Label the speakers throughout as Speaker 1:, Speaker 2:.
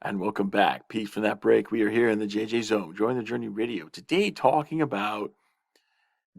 Speaker 1: And welcome back. Peace from that break. We are here in the JJ Zone, Join the Journey Radio. Today, talking about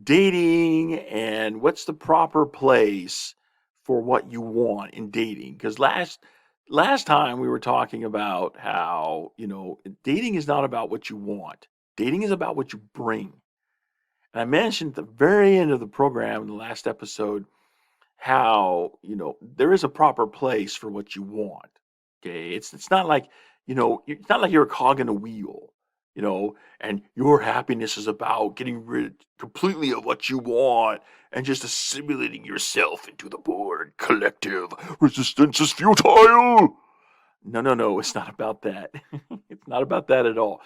Speaker 1: dating and what's the proper place for what you want in dating. Because last time we were talking about how dating is not about what you want. Dating is about what you bring. And I mentioned at the very end of the program, in the last episode, how there is a proper place for what you want. Okay, it's not like it's not like you're a cog in a wheel, and your happiness is about getting rid completely of what you want and just assimilating yourself into the board collective. Resistance is futile. No, no, no, it's not about that. It's not about that at all.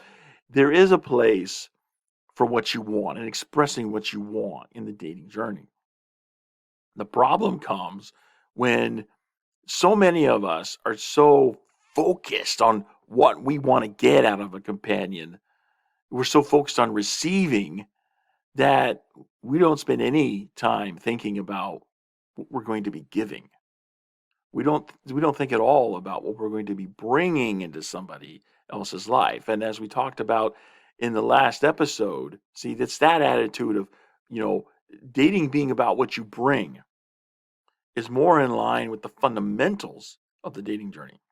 Speaker 1: There is a place for what you want and expressing what you want in the dating journey. The problem comes when so many of us are so focused on what we want to get out of a companion. We're so focused on receiving that we don't spend any time thinking about what we're going to be giving. We don't think at all about what we're going to be bringing into somebody else's life. And as we talked about in the last episode, see, that's that attitude of, you know, dating being about what you bring is more in line with the fundamentals of the dating journey.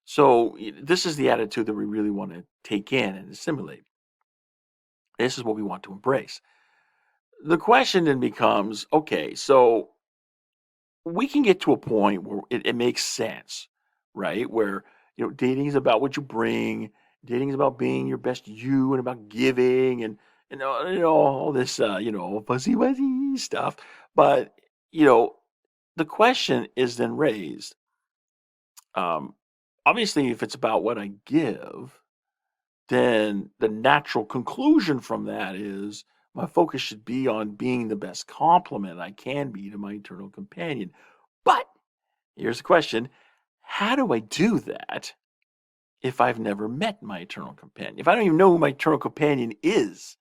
Speaker 1: So this is the attitude that we really want to take in and assimilate. This is what we want to embrace. The question then becomes, okay, so we can get to a point where it makes sense, right? Where, dating is about what you bring, dating is about being your best you and about giving and all this, fuzzy wuzzy stuff. But, you know, the question is then raised. Um, Obviously, if it's about what I give, then the natural conclusion from that is my focus should be on being the best complement I can be to my eternal companion. But here's the question: how do I do that if I've never met my eternal companion? If I don't even know who my eternal companion is,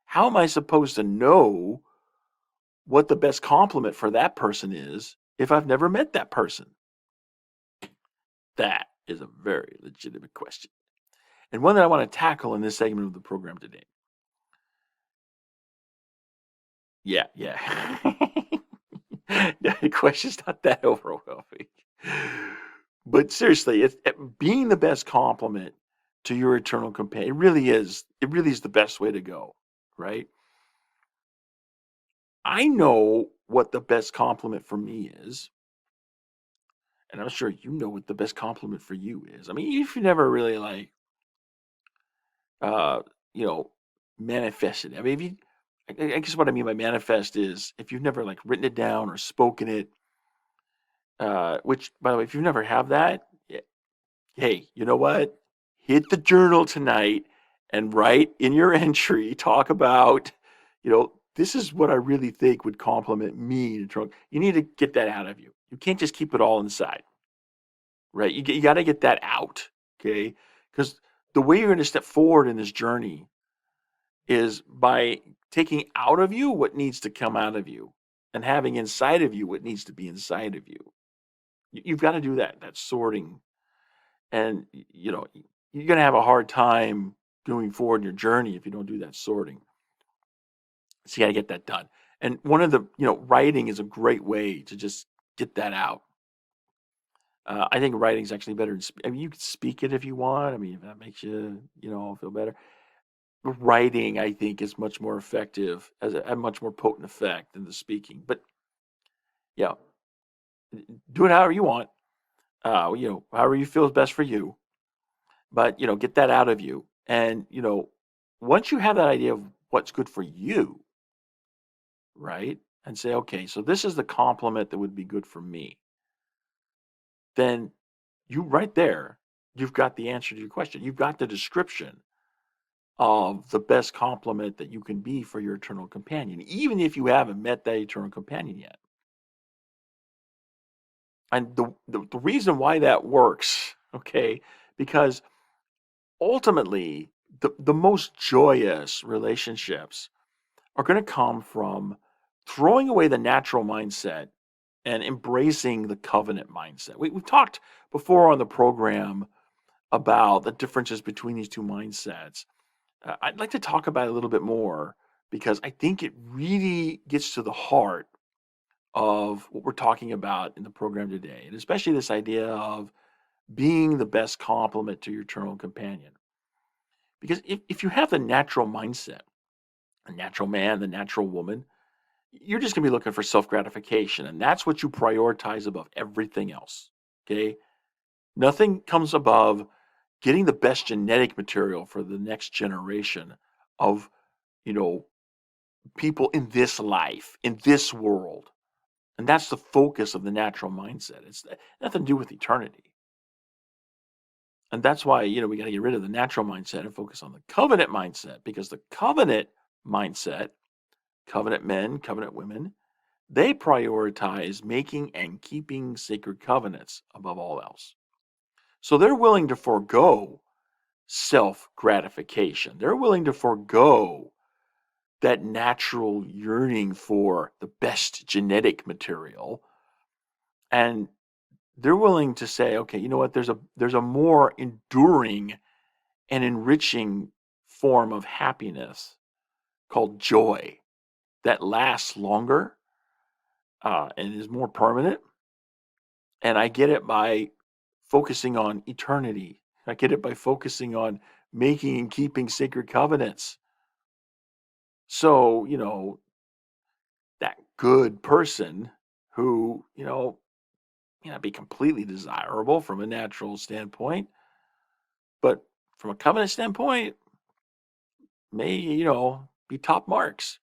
Speaker 1: how am I supposed to know what the best complement for that person is if I've never met that person? That is a very legitimate question, and one that I want to tackle in this segment of the program today. Yeah, yeah. The question's not that overwhelming. But seriously, being the best complement to your eternal companion, it really is the best way to go, right? I know what the best compliment for me is, and I'm sure you know what the best compliment for you is. I mean, if you never really uh, you know, manifested. I mean, if you, I guess what I mean by manifest is if you've never like written it down or spoken it. Which, by the way, if you never have that, hey, you know what? Hit the journal tonight and write in your entry, talk about, this is what I really think would compliment me to trunk. You need to get that out of you. You can't just keep it all inside, right? You got to get that out, okay? Because the way you're going to step forward in this journey is by taking out of you what needs to come out of you and having inside of you what needs to be inside of you. You've got to do that sorting, and you're going to have a hard time going forward in your journey if you don't do that sorting. So you got to get that done. And one of the, writing is a great way to just get that out. I think writing is actually better. I mean, you can speak it if you want. I mean, if that makes you, feel better. Writing, I think, is much more effective, has a much more potent effect than the speaking. But yeah, do it however you want. However you feel is best for you. But get that out of you. And once you have that idea of what's good for you, right? And say, okay, so this is the compliment that would be good for me. Then you right there, you've got the answer to your question. You've got the description of the best compliment that you can be for your eternal companion, even if you haven't met that eternal companion yet. And the reason why that works, okay, because ultimately the most joyous relationships are going to come from throwing away the natural mindset and embracing the covenant mindset. We've talked before on the program about the differences between these two mindsets. I'd like to talk about it a little bit more because I think it really gets to the heart of what we're talking about in the program today, and especially this idea of being the best complement to your eternal companion. Because if you have the natural mindset, the natural man, the natural woman, you're just going to be looking for self gratification. And that's what you prioritize above everything else. Okay. Nothing comes above getting the best genetic material for the next generation of, you know, people in this life, in this world. And that's the focus of the natural mindset. It's nothing to do with eternity. And that's why, we got to get rid of the natural mindset and focus on the covenant mindset, because the covenant mindset, covenant men, covenant women, they prioritize making and keeping sacred covenants above all else. So they're willing to forego self gratification. They're willing to forego that natural yearning for the best genetic material. And they're willing to say, okay, you know what, there's a more enduring and enriching form of happiness called joy that lasts longer and is more permanent. And I get it by focusing on eternity. I get it by focusing on making and keeping sacred covenants. So, that good person who, may not be completely desirable from a natural standpoint, but from a covenant standpoint, may, be top marks.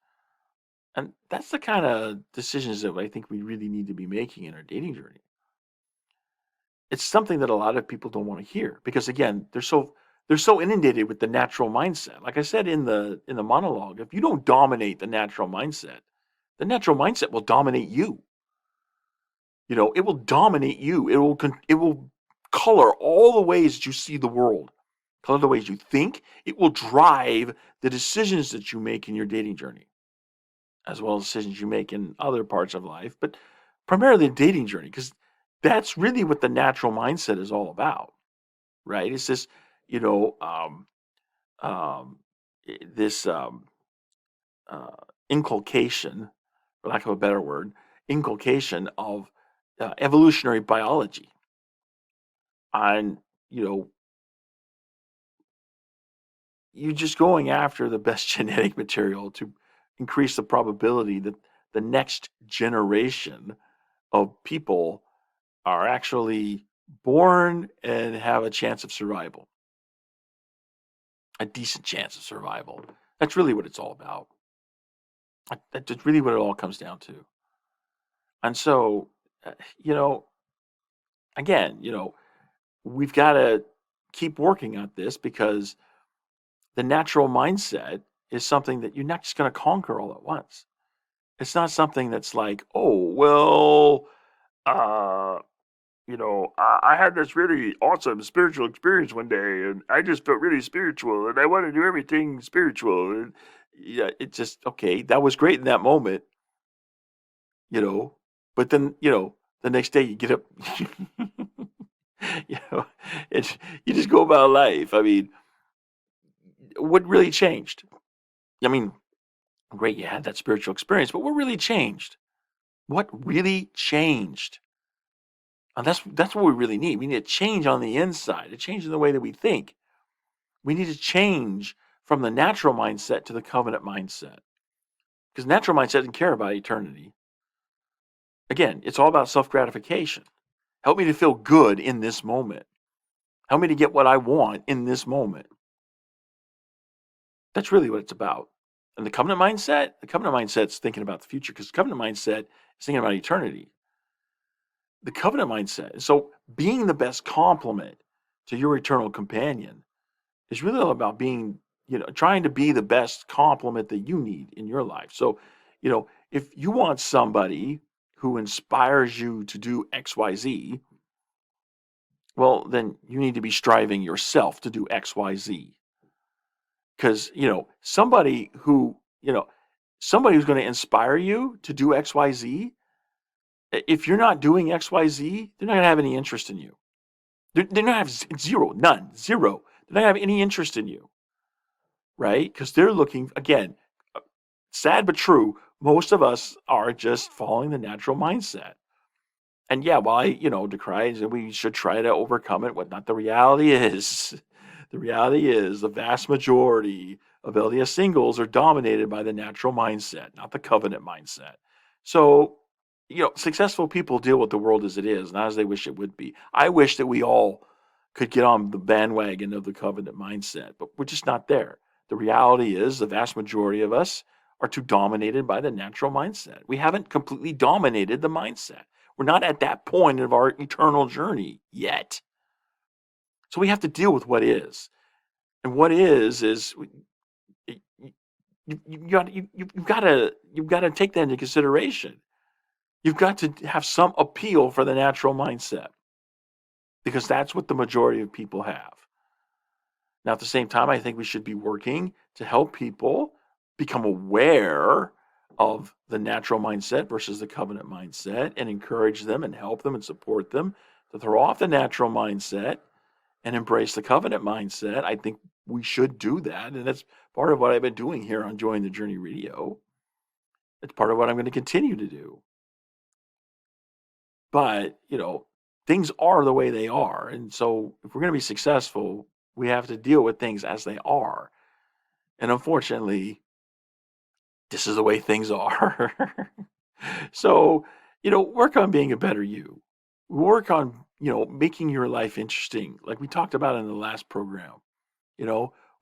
Speaker 1: And that's the kind of decisions that I think we really need to be making in our dating journey. It's something that a lot of people don't want to hear because again, they're so inundated with the natural mindset. Like I said in the monologue, if you don't dominate the natural mindset will dominate you. It will dominate you. It will color all the ways that you see the world, color the ways you think. It will drive the decisions that you make in your dating journey, as well as decisions you make in other parts of life, but primarily the dating journey, because that's really what the natural mindset is all about, right? It's this, you know, um, this uh, inculcation, for lack of a better word, inculcation of evolutionary biology on, you know, you just going after the best genetic material to increase the probability that the next generation of people are actually born and have a chance of survival, a decent chance of survival. That's really what it's all about. That's really what it all comes down to. And so, uh, you know, again, we've got to keep working on this because the natural mindset is something that you're not just going to conquer all at once. It's not something that's like, oh, well, uh, I had this really awesome spiritual experience one day, and I just felt really spiritual, and I want to do everything spiritual. And yeah, it's just okay. That was great in that moment, you know, but then the next day you get up, you know, it's you just go about life. I mean, what really changed? I mean, great, you had that spiritual experience, but what really changed? What really changed? And that's what we really need. We need a change on the inside, a change in the way that we think. We need to change from the natural mindset to the covenant mindset. Because natural mindset doesn't care about eternity. Again, it's all about self-gratification. Help me to feel good in this moment. Help me to get what I want in this moment. That's really what it's about. And the covenant mindset's thinking about the future because the covenant mindset is thinking about eternity. The covenant mindset. So being the best complement to your eternal companion is really all about being, trying to be the best complement that you need in your life. So, if you want somebody who inspires you to do XYZ, well, then you need to be striving yourself to do XYZ. Because, somebody who's going to inspire you to do XYZ, If you're not doing XYZ, they're not going to have any interest in you. They're not have zero, none, zero. They're not going to have any interest in you, right? Because they're looking, again, sad but true, most of us are just following the natural mindset. And yeah, while I, decry that we should try to overcome it, what not the reality is, the reality is the vast majority of LDS singles are dominated by the natural mindset, not the covenant mindset. So, successful people deal with the world as it is, not as they wish it would be. I wish that we all could get on the bandwagon of the covenant mindset, but we're just not there. The reality is the vast majority of us are too dominated by the natural mindset. We haven't completely dominated the mindset. We're not at that point of our eternal journey yet. So we have to deal with what is. And what is you've got to take that into consideration. You've got to have some appeal for the natural mindset because that's what the majority of people have. Now, at the same time, I think we should be working to help people become aware of the natural mindset versus the covenant mindset and encourage them and help them and support them to throw off the natural mindset and embrace the covenant mindset. I think we should do that. And that's part of what I've been doing here on Join the Journey Radio. It's part of what I'm going to continue to do. But, things are the way they are. And so if we're going to be successful, we have to deal with things as they are. And unfortunately, this is the way things are. So, work on being a better you. Work on, making your life interesting, like we talked about in the last program.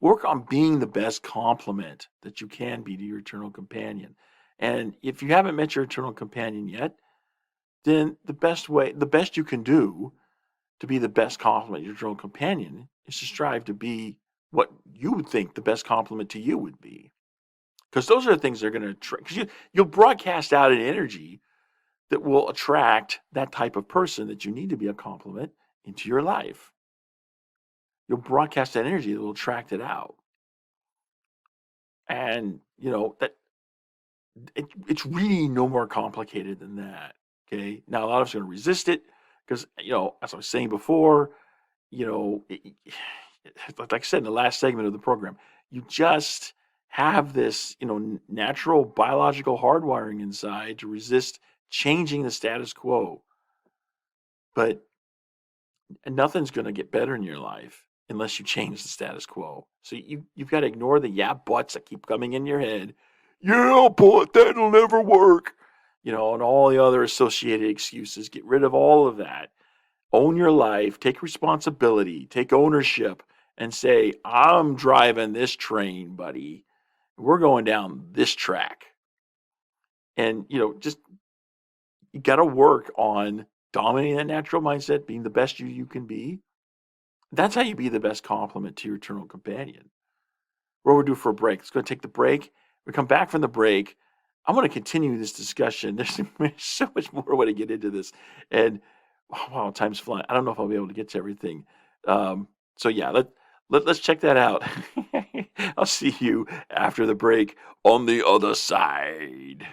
Speaker 1: Work on being the best complement that you can be to your eternal companion. And if you haven't met your eternal companion yet, then the best you can do to be the best complement to your eternal companion is to strive to be what you would think the best complement to you would be. Because those are the things they're going to, because you'll broadcast out an energy that will attract that type of person that you need to be a complement into your life. You'll broadcast that energy that will attract it out. And, that it's really no more complicated than that. Okay. Now, a lot of us are going to resist it because, as I was saying before, like I said in the last segment of the program, you just have this, natural biological hardwiring inside to resist changing the status quo. But nothing's going to get better in your life unless you change the status quo. So you've got to ignore the yeah buts that keep coming in your head. Yeah, but that'll never work. And all the other associated excuses. Get rid of all of that. Own your life. Take responsibility. Take ownership. And say, I'm driving this train, buddy. We're going down this track. And, just you got to work on dominating that natural mindset, being the best you can be. That's how you be the best complement to your eternal companion. We're due for a break. Let's go take the break. We come back from the break. I'm going to continue this discussion. There's so much more I want to get into this. And wow, time's flying. I don't know if I'll be able to get to everything. So yeah, let's check that out. I'll see you after the break on the other side.